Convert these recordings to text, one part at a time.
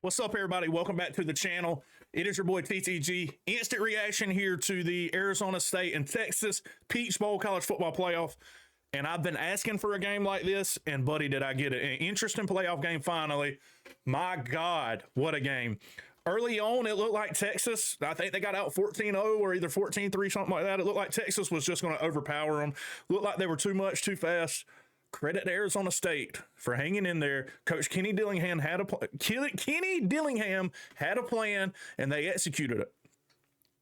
What's up, everybody? Welcome back to the channel. It is your boy TTG. Instant reaction here to the Arizona State and Texas Peach Bowl college football playoff. And I've been asking for a game like this, and buddy, did I get it. An interesting playoff game finally. My God, what a game. Early on, it looked like Texas, I think they got out 14-0 or either 14-3, something like that. It looked like Texas was just going to overpower them. Looked like they were too much, too fast. Credit to Arizona State for hanging in there. Coach Kenny Dillingham had a plan, and they executed it.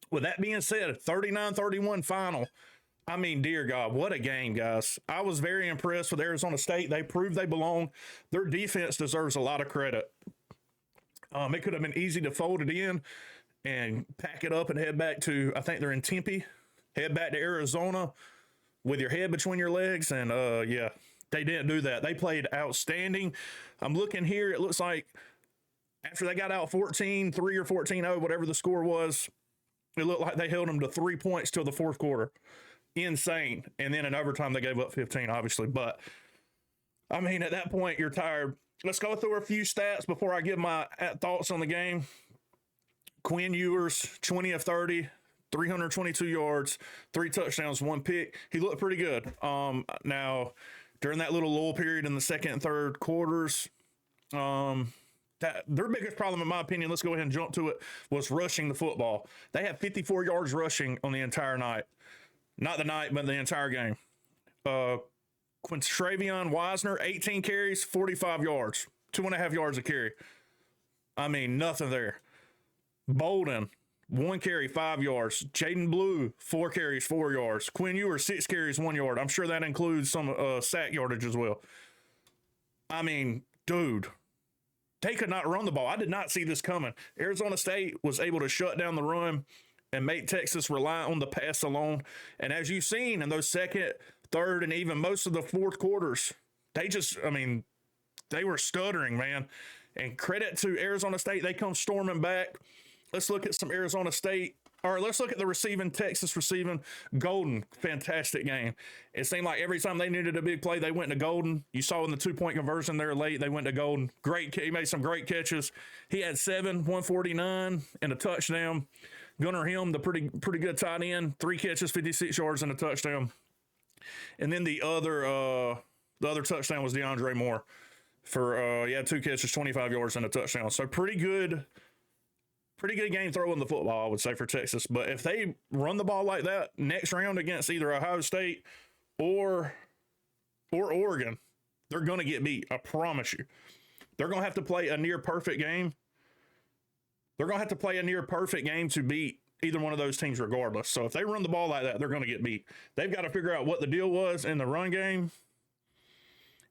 With that being said, 39-31 final. I mean, dear God, what a game, guys. I was very impressed with Arizona State. They proved they belong. Their defense deserves a lot of credit. It could have been easy to fold it in and pack it up and head back to, I think they're in Tempe, head back to Arizona with your head between your legs. And yeah, they didn't do that. They played outstanding. I'm looking here. It looks like after they got out 14-3 or 14-0, whatever the score was, it looked like they held them to 3 points till the fourth quarter. Insane. And then in overtime, they gave up 15, obviously. But, I mean, at that point, you're tired. Let's go through a few stats before I give my thoughts on the game. Quinn Ewers, 20 of 30, 322 yards, 3 touchdowns, 1 pick. He looked pretty good. Now, during that little lull period in the second and third quarters, their biggest problem, in my opinion, let's go ahead and jump to it, was rushing the football. They had 54 yards rushing on the entire night. Not the night, but the entire game. Quintravion Wisner, 18 carries, 45 yards, 2.5 yards a carry. I mean, nothing there. Bolden, 1 carry, 5 yards. Jaden Blue, 4 carries, 4 yards. Quinn Ewers, 6 carries, 1 yard. I'm sure that includes some sack yardage as well. I mean, dude, they could not run the ball. I did not see this coming. Arizona State was able to shut down the run and make Texas rely on the pass alone. And as you've seen in those second, third, and even most of the fourth quarters, they were stuttering, man. And credit to Arizona State, they come storming back. Let's look at some Arizona State, or let's look at the receiving, Texas receiving. Golden, fantastic game. It seemed like every time they needed a big play, they went to Golden. You saw in the 2-point conversion there late, they went to Golden. Great, he made some great catches. He had 7, 149, and a touchdown. Gunnar Hill, the pretty good tight end, 3 catches, 56 yards, and a touchdown. And then the other touchdown was DeAndre Moore for 2 catches, 25 yards, and a touchdown. So pretty good game throwing the football, I would say, for Texas. But if they run the ball like that next round against either Ohio State or Oregon, they're going to get beat. I promise you. They're going to have to play a near perfect game. They're going to have to play a near perfect game to beat either one of those teams regardless. So if they run the ball like that, they're going to get beat. They've got to figure out what the deal was in the run game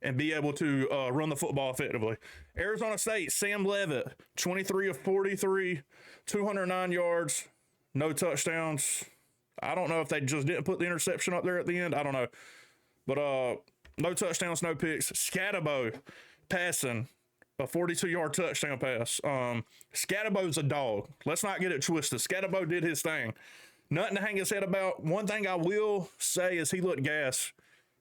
and be able to run the football effectively. Arizona State, Sam Levitt, 23 of 43, 209 yards, no touchdowns. I don't know if they just didn't put the interception up there at the end. I don't know. But no touchdowns, no picks. Scatterbo passing a 42-yard touchdown pass. Scatterbo's a dog. Let's not get it twisted. Scatterbo did his thing. Nothing to hang his head about. One thing I will say is he looked gas.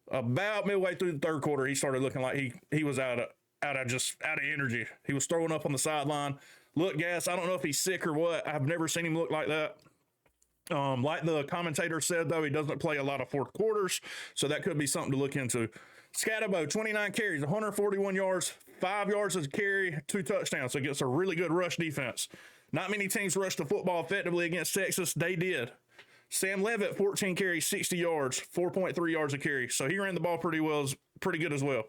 About midway through the third quarter, he started looking like he was out of energy. He was throwing up on the sideline. Looked gas. I don't know if he's sick or what. I've never seen him look like that. Like the commentator said, though, he doesn't play a lot of fourth quarters, so that could be something to look into. Scatterbo, 29 carries, 141 yards, 5 yards as a carry, 2 touchdowns. So against a really good rush defense. Not many teams rushed the football effectively against Texas. They did. Sam Levitt, 14 carries, 60 yards, 4.3 yards a carry. So he ran the ball pretty good as well.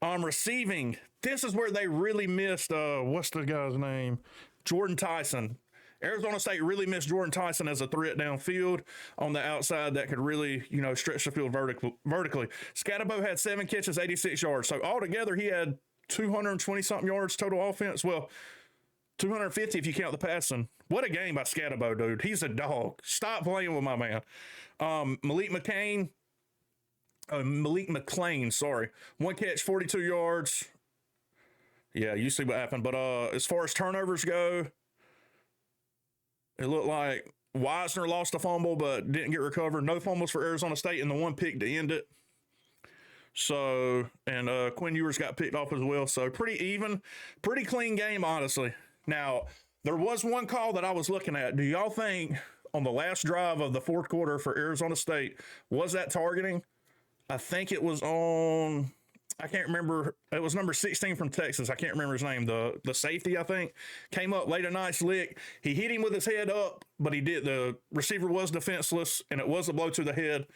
Receiving, this is where they really missed, what's the guy's name? Jordan Tyson. Arizona State really missed Jordan Tyson as a threat downfield on the outside that could really, stretch the field vertically. Scatterbo had 7 catches, 86 yards. So altogether, he had 220-something yards total offense. Well, 250 if you count the passing. What a game by Scatterbo, dude. He's a dog. Stop playing with my man. Malik McClain, sorry. 1 catch, 42 yards. Yeah, you see what happened. But as far as turnovers go, it looked like Wisner lost a fumble but didn't get recovered. No fumbles for Arizona State and the 1 pick to end it. So, and Quinn Ewers got picked off as well. So pretty even, pretty clean game, honestly. Now, there was one call that I was looking at. Do y'all think on the last drive of the fourth quarter for Arizona State, was that targeting? I think it was on, I can't remember. It was number 16 from Texas. I can't remember his name. The safety, I think, came up, laid a nice lick. He hit him with his head up, but the receiver was defenseless, and it was a blow to the head.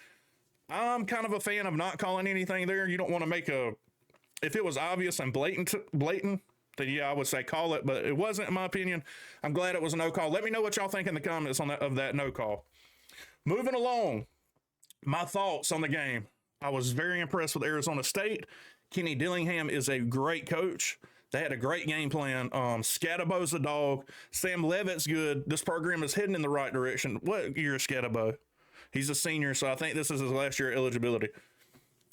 I'm kind of a fan of not calling anything there. You don't want to make if it was obvious and blatant, then yeah, I would say call it, but it wasn't, in my opinion. I'm glad it was a no call. Let me know what y'all think in the comments on that no call. Moving along, my thoughts on the game. I was very impressed with Arizona State. Kenny Dillingham is a great coach. They had a great game plan. Scadabo's a dog. Sam Levitt's good. This program is heading in the right direction. What year is Scadabo? He's a senior, so I think this is his last year eligibility.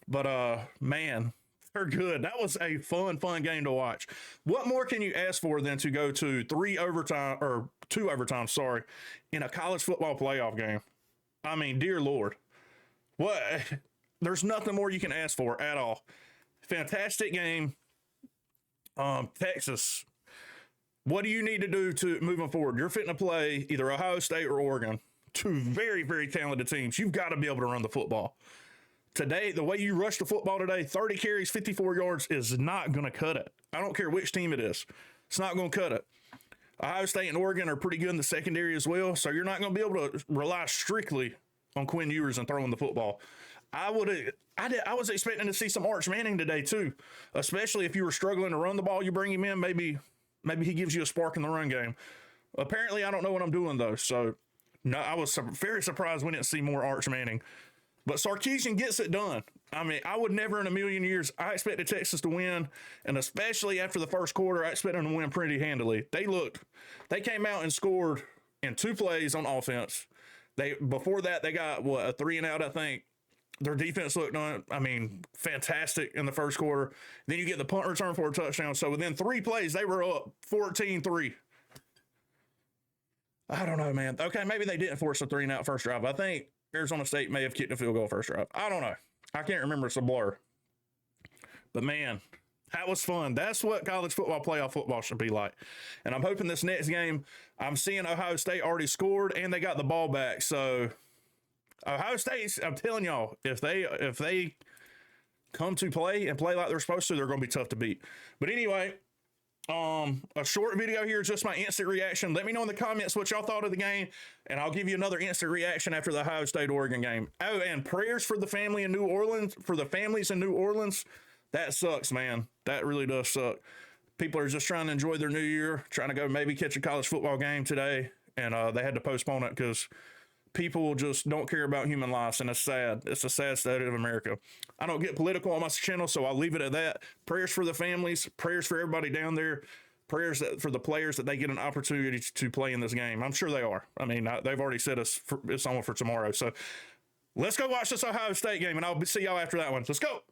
But, man, they're good. That was a fun game to watch. What more can you ask for than to go to 2 overtimes, in a college football playoff game? I mean, dear Lord. What? There's nothing more you can ask for at all. Fantastic game. Texas, what do you need to do to moving forward? You're fitting to play either Ohio State or Oregon. 2 very, very talented teams. You've got to be able to run the football. Today, the way you rush the football today, 30 carries, 54 yards is not going to cut it. I don't care which team it is. It's not going to cut it. Ohio State and Oregon are pretty good in the secondary as well, so you're not going to be able to rely strictly on Quinn Ewers and throwing the football. I was expecting to see some Arch Manning today too, especially if you were struggling to run the ball. You bring him in, maybe he gives you a spark in the run game. Apparently, I don't know what I'm doing though, so no, I was very surprised we didn't see more Arch Manning. But Sarkisian gets it done. I mean, I would never in a million years. I expected Texas to win, and especially after the first quarter, I expected them to win pretty handily. They came out and scored in 2 plays on offense. Before that, they got a 3 and out, I think. Their defense looked fantastic in the first quarter. Then you get the punt return for a touchdown. So within 3 plays, they were up 14-3. I don't know, man. Okay, maybe they didn't force a 3 and out first drive. I think Arizona State may have kicked a field goal first drive. I don't know. I can't remember. It's a blur. But man, that was fun. That's what college football, playoff football should be like. And I'm hoping this next game, I'm seeing Ohio State already scored and they got the ball back. So Ohio State, I'm telling y'all, if they come to play and play like they're supposed to, they're going to be tough to beat. But anyway, a short video here, just my instant reaction. Let me know in the comments what y'all thought of the game, and I'll give you another instant reaction after the Ohio State-Oregon game. Oh, and prayers for the family in New Orleans, for the families in New Orleans. That sucks, man. That really does suck. People are just trying to enjoy their new year, trying to go maybe catch a college football game today, and they had to postpone it because people just don't care about human lives, and it's sad. It's a sad state of America. I don't get political on my channel, so I'll leave it at that. Prayers for the families, prayers for everybody down there, prayers for the players that they get an opportunity to play in this game. I'm sure they are. I mean, they've already said it's on for tomorrow. So let's go watch this Ohio State game, and I'll see y'all after that one. Let's go.